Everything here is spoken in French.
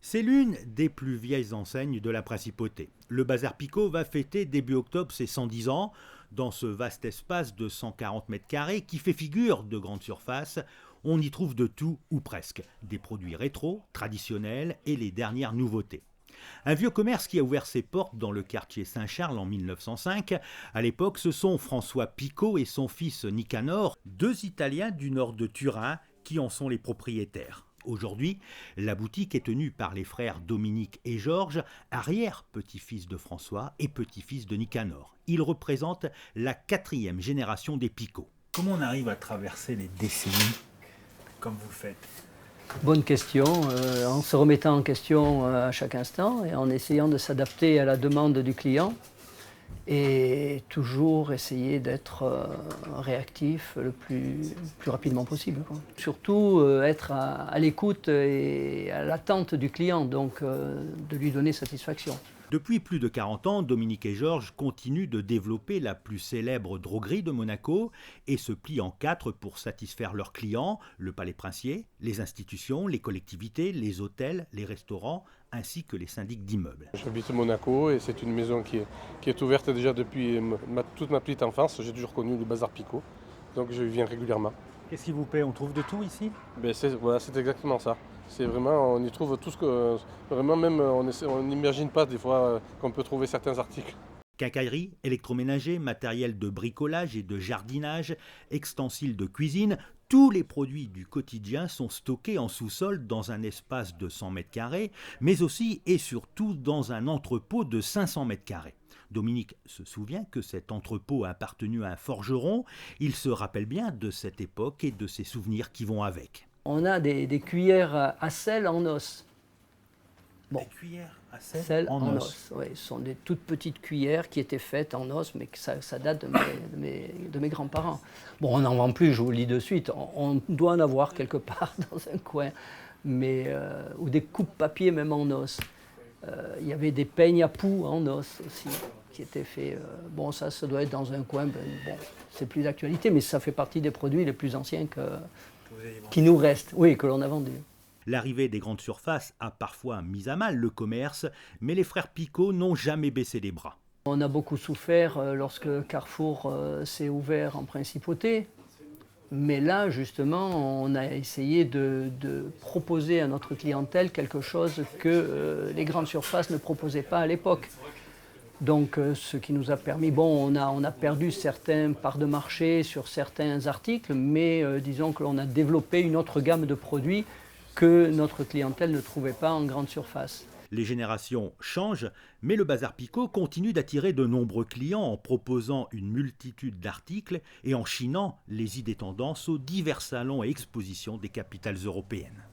C'est l'une des plus vieilles enseignes de la principauté. Le Bazar Picot va fêter début octobre ses 110 ans. Dans ce vaste espace de 140 mètres carrés qui fait figure de grande surface, on y trouve de tout ou presque. Des produits rétro, traditionnels et les dernières nouveautés. Un vieux commerce qui a ouvert ses portes dans le quartier Saint-Charles en 1905. À l'époque, ce sont François Picot et son fils Nicanor, deux Italiens du nord de Turin, qui en sont les propriétaires. Aujourd'hui, la boutique est tenue par les frères Dominique et Georges, arrière-petits-fils de François et petits-fils de Nicanor. Ils représentent la 4e génération des Picot. Comment on arrive à traverser les décennies comme vous le faites ? Bonne question, en se remettant en question à chaque instant et en essayant de s'adapter à la demande du client et toujours essayer d'être réactif le plus rapidement possible, quoi. Surtout être à l'écoute et à l'attente du client, donc de lui donner satisfaction. Depuis plus de 40 ans, Dominique et Georges continuent de développer la plus célèbre droguerie de Monaco et se plient en 4 pour satisfaire leurs clients, le palais princier, les institutions, les collectivités, les hôtels, les restaurants, ainsi que les syndics d'immeubles. J'habite Monaco et c'est une maison qui est ouverte déjà depuis toute ma petite enfance. J'ai toujours connu le Bazar Picot, donc je viens régulièrement. Qu'est-ce qui vous plaît ? On trouve de tout ici ? C'est exactement ça. C'est vraiment, on y trouve tout ce que... Vraiment même, on n'imagine pas des fois qu'on peut trouver certains articles. Quincaillerie, électroménager, matériel de bricolage et de jardinage, ustensiles de cuisine, tous les produits du quotidien sont stockés en sous-sol dans un espace de 100 mètres carrés, mais aussi et surtout dans un entrepôt de 500 mètres carrés. Dominique se souvient que cet entrepôt a appartenu à un forgeron. Il se rappelle bien de cette époque et de ses souvenirs qui vont avec. On a des cuillères à sel en os. Bon. Des cuillères à sel en os. Oui, ce sont des toutes petites cuillères qui étaient faites en os, mais que ça date de mes grands-parents. Bon, on n'en vend plus, je vous le dis de suite. On doit en avoir quelque part dans un coin, ou des coupes-papier même en os. Il y avait des peignes à poux en os aussi, qui étaient faits. Bon, ça doit être dans un coin. Bon, c'est plus d'actualité, mais ça fait partie des produits les plus anciens qui nous restent, oui, que l'on a vendus. L'arrivée des grandes surfaces a parfois mis à mal le commerce, mais les frères Picot n'ont jamais baissé les bras. On a beaucoup souffert lorsque Carrefour s'est ouvert en principauté, mais là, justement, on a essayé de proposer à notre clientèle quelque chose que les grandes surfaces ne proposaient pas à l'époque. Donc, ce qui nous a permis, bon, on a perdu certains parts de marché sur certains articles, mais disons que l'on a développé une autre gamme de produits que notre clientèle ne trouvait pas en grande surface. Les générations changent, mais le Bazar Picot continue d'attirer de nombreux clients en proposant une multitude d'articles et en chinant les idées tendances aux divers salons et expositions des capitales européennes.